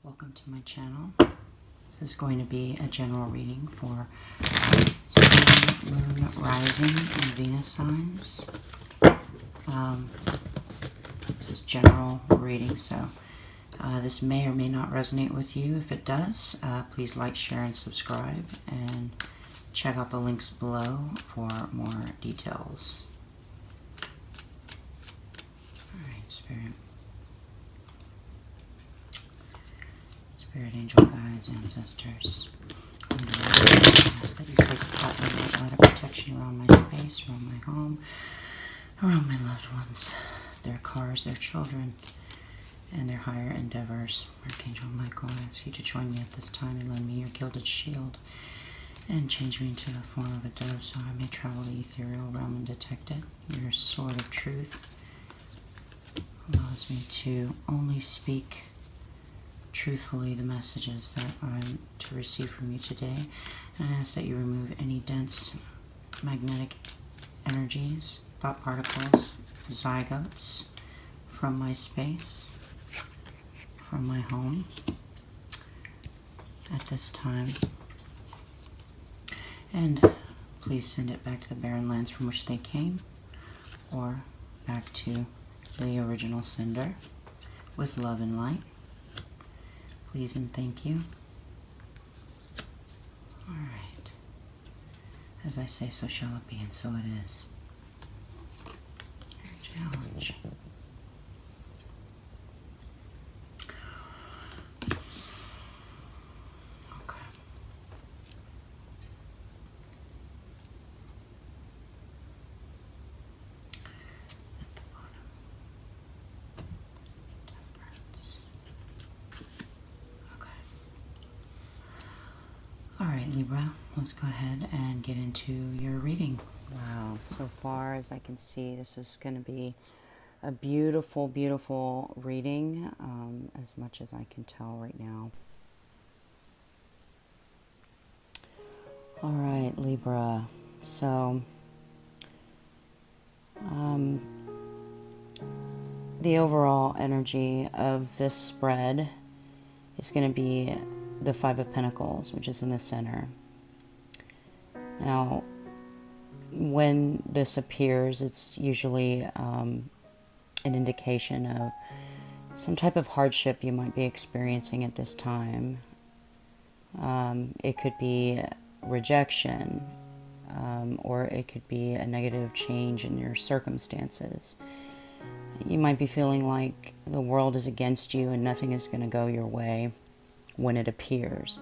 Welcome to my channel. This is going to be a general reading for Sun, Moon, Rising, and Venus signs. This is general reading, so this may or may not resonate with you. If it does, please like, share, and subscribe, and check out the links below for more details. Alright, Spirit, angel guides, ancestors, I ask that you place a cloud of protection around my space, around my home, around my loved ones, their cars, their children, and their higher endeavors. Archangel Michael, I ask you to join me at this time and lend me your gilded shield and change me into the form of a dove so I may travel the ethereal realm and detect it. Your sword of truth allows me to only speak truthfully the messages that I'm to receive from you today. And I ask that you remove any dense magnetic energies, thought particles, zygotes from my space, from my home at this time. And please send it back to the barren lands from which they came, or back to the original sender with love and light. Please and thank you. Alright. As I say, so shall it be, and so it is. Challenge. Okay. At the bottom. Temperance. Okay. Alright, Libra, let's go ahead and get into your reading. Wow, so far as I can see, this is going to be a beautiful, beautiful reading, as much as I can tell right now. Alright, Libra, so the overall energy of this spread is going to be the Five of Pentacles, which is in the center. Now, when this appears, it's usually an indication of some type of hardship you might be experiencing at this time. It could be rejection, or it could be a negative change in your circumstances. You might be feeling like the world is against you and nothing is going to go your way when it appears.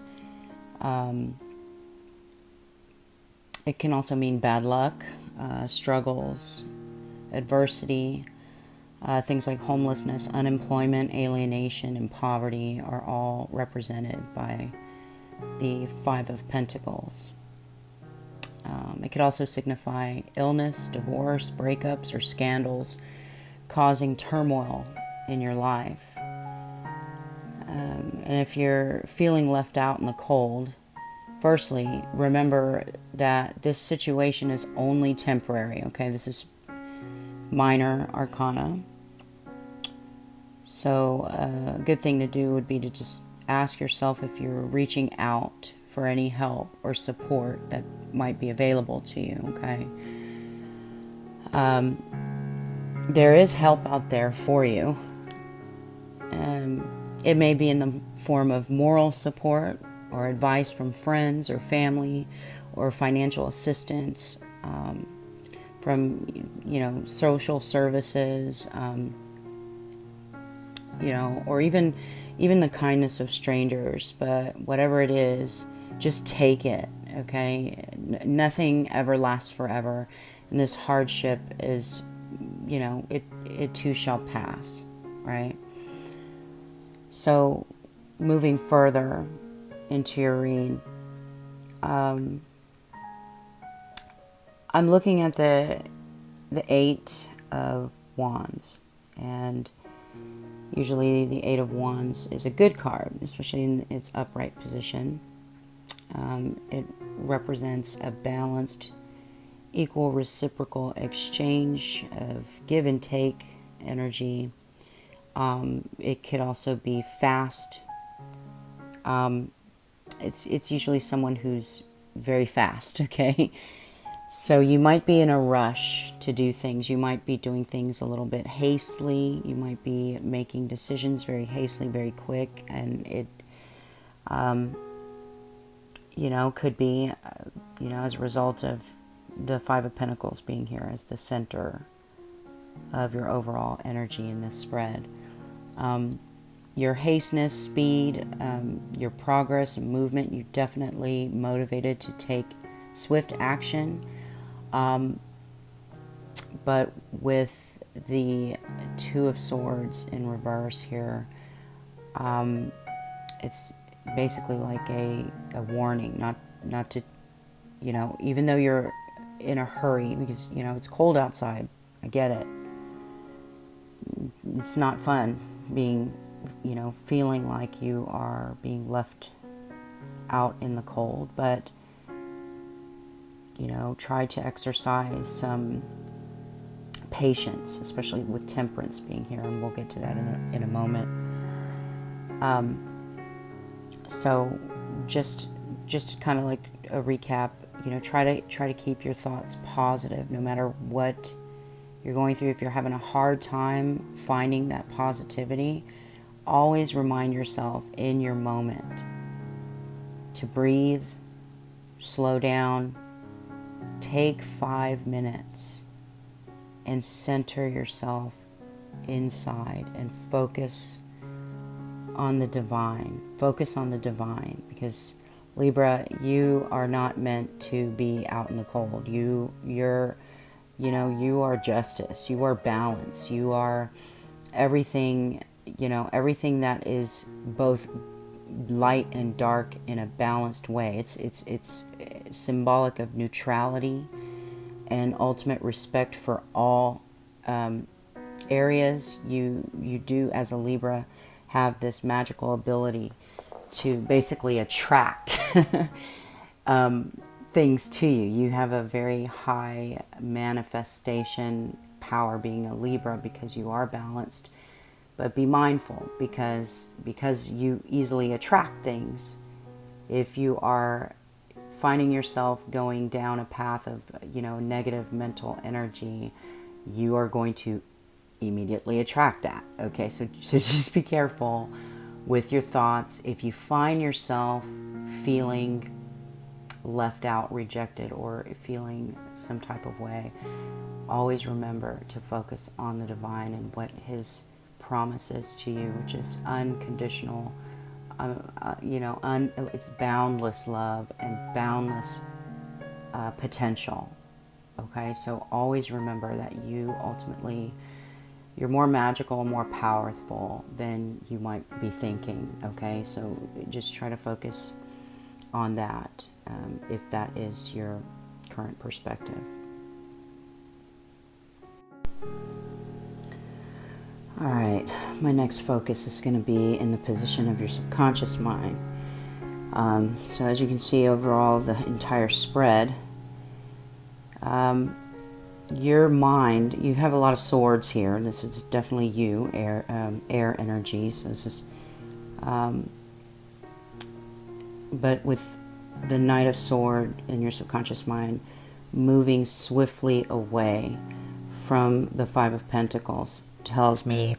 It can also mean bad luck, struggles, adversity, things like homelessness, unemployment, alienation, and poverty are all represented by the Five of Pentacles. It could also signify illness, divorce, breakups, or scandals causing turmoil in your life. And if you're feeling left out in the cold, firstly, remember that this situation is only temporary, okay? This is minor arcana. So a good thing to do would be to just ask yourself if you're reaching out for any help or support that might be available to you, okay? There is help out there for you. It may be in the form of moral support or advice from friends or family, or financial assistance from, social services, or even the kindness of strangers. But whatever it is, just take it, okay? Nothing ever lasts forever, and this hardship is, it too shall pass, right? So, moving further into your read, I'm looking at the Eight of Wands, and usually the Eight of Wands is a good card, especially in its upright position. It represents a balanced, equal, reciprocal exchange of give and take energy. It could also be fast It's usually someone who's very fast, okay? So you might be in a rush to do things. You might be doing things a little bit hastily. You might be making decisions very hastily, very quick, and it, could be, as a result of the Five of Pentacles being here as the center of your overall energy in this spread. Your hasteness, speed, your progress and movement, you're definitely motivated to take swift action. But with the Two of Swords in reverse here, it's basically like a warning, not to, even though you're in a hurry, because, it's cold outside. I get it. It's not fun being, feeling like you are being left out in the cold, but, try to exercise some patience, especially with Temperance being here, and we'll get to that in a moment. So just kind of like a recap, try to keep your thoughts positive no matter what you're going through. If you're having a hard time finding that positivity, always remind yourself in your moment to breathe, slow down, take 5 minutes and center yourself inside and focus on the divine. Focus on the divine, because Libra, you are not meant to be out in the cold. You are justice. You are balance. You are everything, everything that is both light and dark in a balanced way. It's symbolic of neutrality and ultimate respect for all areas. You do, as a Libra, have this magical ability to basically attract things to you. You have a very high manifestation power being a Libra, because you are balanced. But be mindful, because you easily attract things. If you are finding yourself going down a path of, negative mental energy, you are going to immediately attract that. Okay, so just be careful with your thoughts. If you find yourself feeling left out, rejected, or feeling some type of way, always remember to focus on the divine and what His promises to you, which is unconditional, it's boundless love and boundless potential. Okay, so always remember that you ultimately, you're more magical, more powerful than you might be thinking. Okay, so just try to focus on that, if that is your current perspective. All right, my next focus is going to be in the position of your subconscious mind. So as you can see, overall, the entire spread, your mind, you have a lot of swords here. This is definitely you, air energy. So this is, but with the Knight of Sword in your subconscious mind, moving swiftly away from the Five of Pentacles, tells me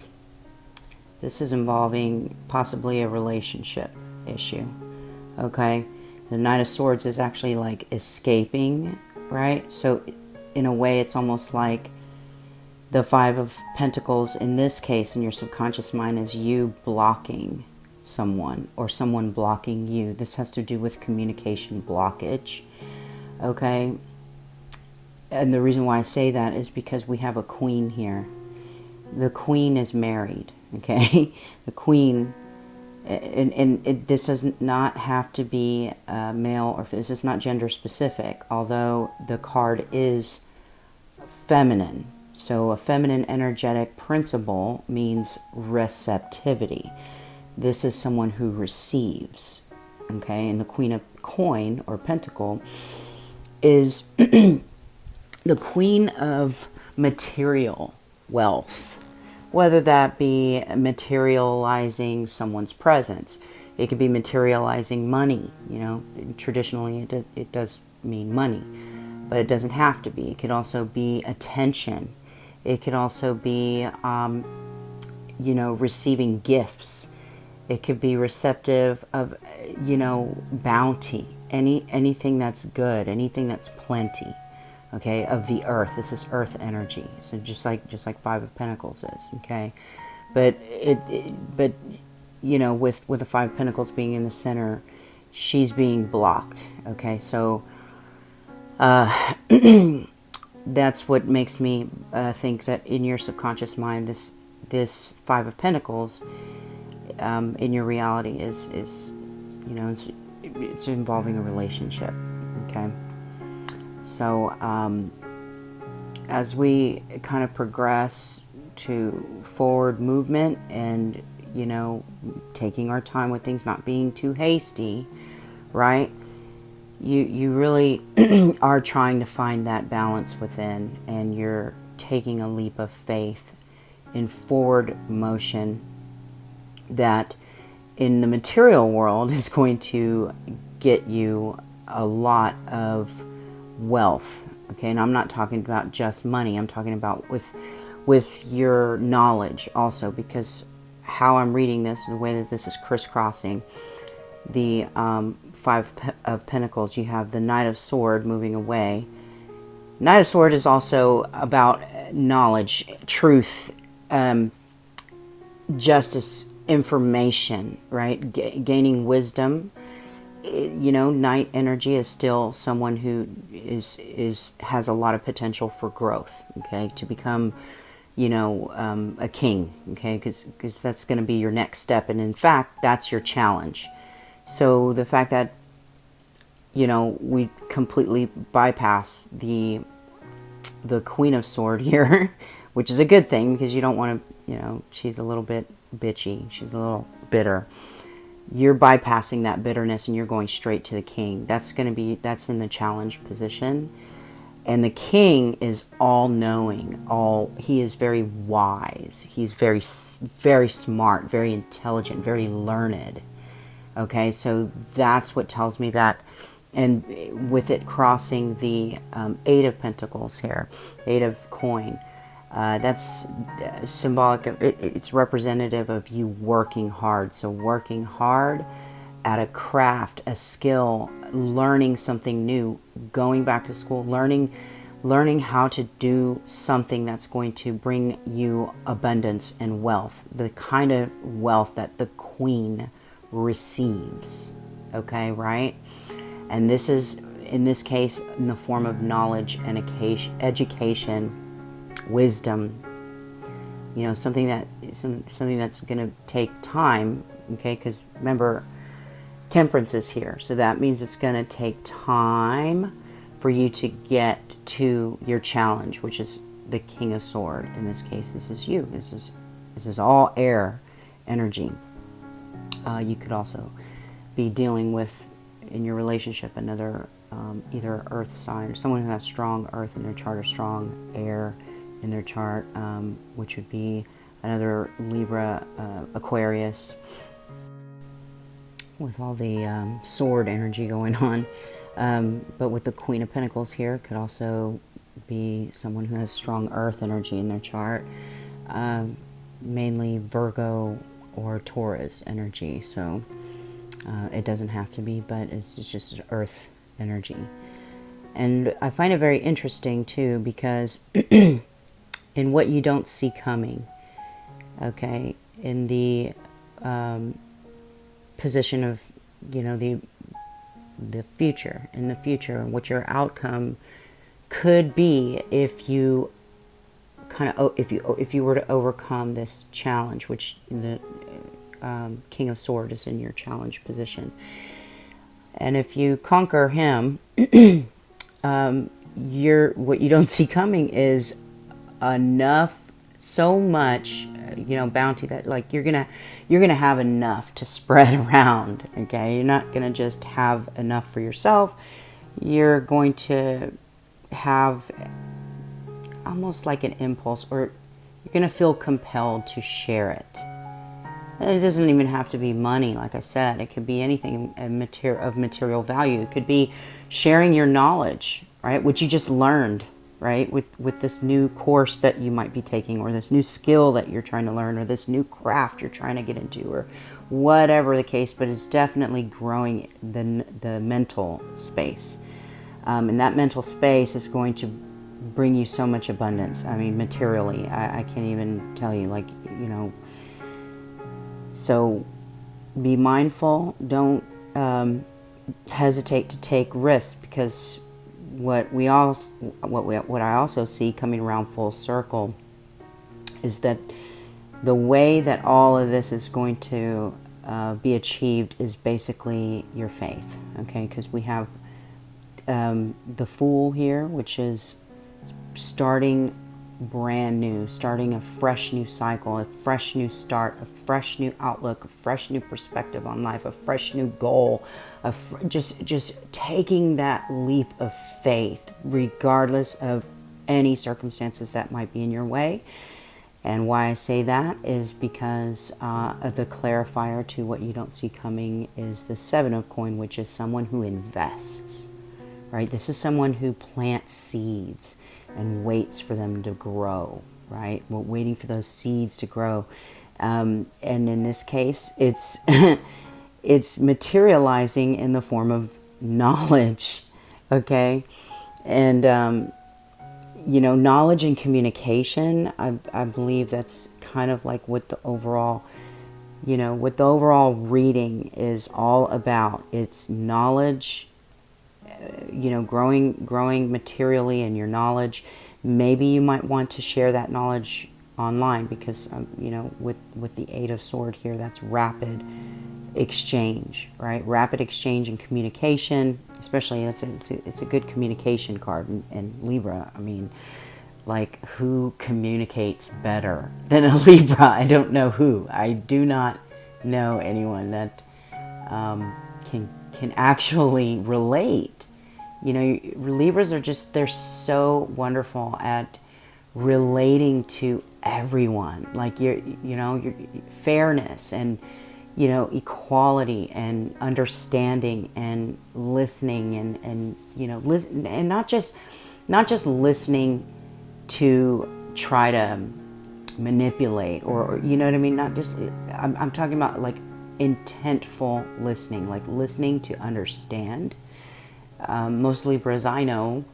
this is involving possibly a relationship issue. Okay, the Knight of Swords is actually like escaping, right? So in a way, it's almost like the Five of Pentacles in this case in your subconscious mind is you blocking someone, or someone blocking you. This has to do with communication blockage. Okay, and the reason why I say that is because we have a Queen here. The Queen is married, okay? The Queen, and this does not have to be male, or this is not gender specific, although the card is feminine. So a feminine energetic principle means receptivity. This is someone who receives, okay? And the Queen of Coin, or Pentacle, is the Queen of material wealth, whether that be materializing someone's presence. It could be materializing money. You know, traditionally it does mean money, but it doesn't have to be. It could also be attention. It could also be, you know, receiving gifts. It could be receptive of, you know, bounty. Anything that's good, anything that's plenty. Okay, of the earth. This is earth energy. So just like Five of Pentacles is. Okay, but but you know, with the Five of Pentacles being in the center, she's being blocked. Okay, so that's what makes me think that in your subconscious mind, this Five of Pentacles in your reality is you know, it's involving a relationship. Okay, so as we kind of progress to forward movement and, you know, taking our time with things, not being too hasty, right? You really are trying to find that balance within, and you're taking a leap of faith in forward motion that in the material world is going to get you a lot of wealth. Okay, and I'm not talking about just money. I'm talking about with your knowledge also, because how I'm reading this, the way that this is crisscrossing the Five of Pentacles, you have the Knight of Sword moving away. Knight of Sword is also about knowledge, truth, justice, information, right? Gaining wisdom. You know, Knight energy is still someone who has a lot of potential for growth. Okay, to become, you know, a king. Okay, because that's going to be your next step, and in fact, that's your challenge. So the fact that, you know, we completely bypass the Queen of Sword here, which is a good thing, because you don't want to, you know, she's a little bit bitchy. She's a little bitter. You're bypassing that bitterness and you're going straight to the King. That's in the challenge position. And the King is all-knowing. He is very wise. He's very, very smart, very intelligent, very learned. Okay, so that's what tells me that. And with it crossing the Eight of Pentacles here, Eight of Coin, that's symbolic of, it's representative of you working hard. So working hard at a craft, a skill, learning something new, going back to school, learning how to do something that's going to bring you abundance and wealth, the kind of wealth that the Queen receives. Okay, right? And this is, in this case, in the form of knowledge and education, wisdom, you know, something that's going to take time. Okay, because remember, Temperance is here, so that means it's going to take time for you to get to your challenge, which is the King of Sword. In this case, this is you. This is all air energy. You could also be dealing with, in your relationship, another either earth sign or someone who has strong earth in their chart or strong air in their chart, which would be another Libra, Aquarius, with all the sword energy going on. But with the Queen of Pentacles here, could also be someone who has strong earth energy in their chart, mainly Virgo or Taurus energy. So it doesn't have to be, but it's just an earth energy. And I find it very interesting too, because in what you don't see coming, okay, in the position of, you know, the future, in the future, and what your outcome could be if you kind of, if you were to overcome this challenge, which the King of Sword is in your challenge position. And if you conquer him, what you don't see coming is enough, so much, you know, bounty that, like, you're gonna have enough to spread around. Okay, you're not gonna just have enough for yourself. You're going to have almost like an impulse, or you're gonna feel compelled to share it. And it doesn't even have to be money, like I said. It could be anything of material value. It could be sharing your knowledge, right? What you just learned, right? With this new course that you might be taking, or this new skill that you're trying to learn, or this new craft you're trying to get into, or whatever the case. But it's definitely growing the mental space. And that mental space is going to bring you so much abundance. I mean, materially, I can't even tell you, like, you know. So be mindful. Don't hesitate to take risks, because what I also see coming around full circle is that the way that all of this is going to be achieved is basically your faith. Okay, because we have the Fool here, which is starting brand new, starting a fresh new cycle, a fresh new start, a fresh new outlook, a fresh new perspective on life, a fresh new goal, just taking that leap of faith, regardless of any circumstances that might be in your way. And why I say that is because the clarifier to what you don't see coming is the Seven of Coin, which is someone who invests, right? This is someone who plants seeds and waits for them to grow, right? We're waiting for those seeds to grow. And in this case, it's it's materializing in the form of knowledge, okay? And, you know, knowledge and communication, I believe that's kind of like what the overall, you know, what the overall reading is all about. It's knowledge, you know, growing materially in your knowledge. Maybe you might want to share that knowledge online, because you know, with the Eight of Sword here, that's rapid exchange, right? Rapid exchange and communication, especially it's a good communication card in Libra. I mean, like, who communicates better than a Libra? I don't know who. I do not know anyone that can actually relate. You know, Libras are just, they're so wonderful at relating to everyone. Like, your fairness and, you know, equality and understanding and listening and you know, listen, and not just listening to try to manipulate, or you know what I mean? Not just, I'm talking about like intentful listening, like listening to understand. Most Libras I know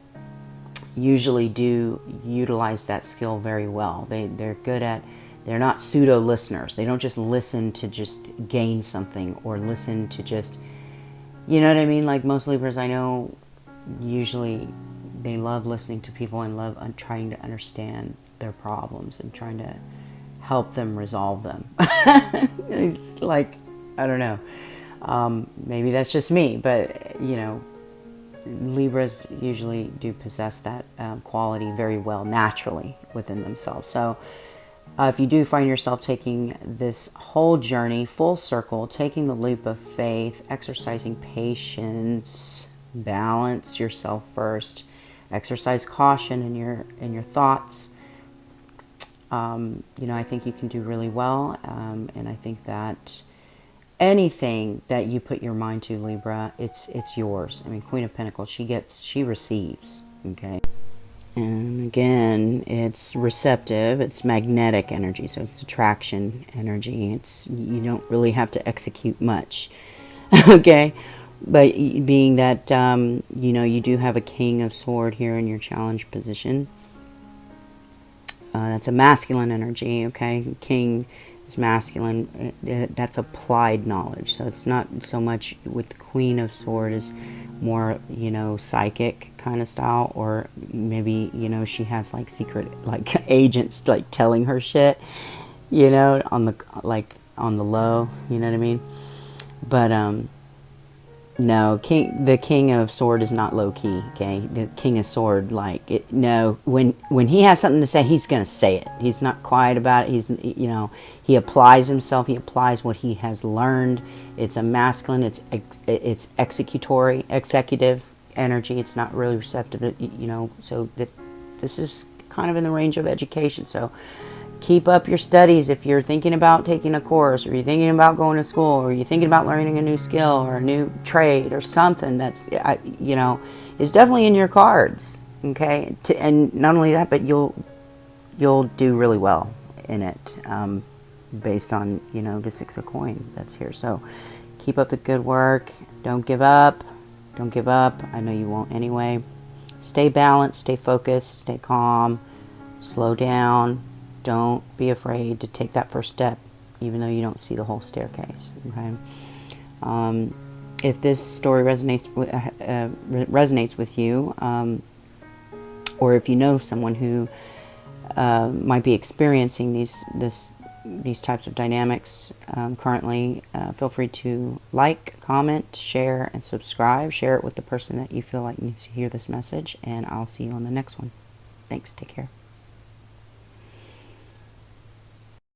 usually do utilize that skill very well. They're good at, they're not pseudo listeners. They don't just listen to just gain something, or listen to just, you know what I mean? Like, most Libras I know, usually they love listening to people and love trying to understand their problems and trying to help them resolve them. It's like, I don't know. Maybe that's just me, but you know, Libras usually do possess that quality very well naturally within themselves. So if you do find yourself taking this whole journey full circle, taking the leap of faith, exercising patience, balance yourself first, exercise caution in your thoughts, you know, I think you can do really well. And I think that anything that you put your mind to, Libra, it's yours. I mean, Queen of Pentacles, she receives, okay? And again, it's receptive, it's magnetic energy, so it's attraction energy. You don't really have to execute much, okay? But being that, you know, you do have a King of Sword here in your challenge position, that's a masculine energy, okay? King is masculine. That's applied knowledge. So it's not so much with the Queen of Sword, is more, you know, psychic kind of style, or maybe, you know, she has like secret, like, agents like telling her shit, you know, on the low, you know what I mean? But no, the King of Sword is not low key, okay? The King of Sword, like, no, when he has something to say, he's gonna say it. He's not quiet about it. He's, you know, he applies himself. He applies what he has learned. It's a masculine. It's executive energy. It's not really receptive, you know. So this is kind of in the range of education. So Keep up your studies if you're thinking about taking a course, or you're thinking about going to school, or you're thinking about learning a new skill or a new trade or something that's, is definitely in your cards. Okay, and not only that, but you'll do really well in it, based on the Six of Coin that's here. So keep up the good work. Don't give up. Don't give up. I know you won't anyway. Stay balanced. Stay focused. Stay calm. Slow down. Don't be afraid to take that first step, even though you don't see the whole staircase. Okay. If this story resonates with you, or if you know someone who might be experiencing these types of dynamics currently, feel free to like, comment, share, and subscribe. Share it with the person that you feel like needs to hear this message, and I'll see you on the next one. Thanks. Take care.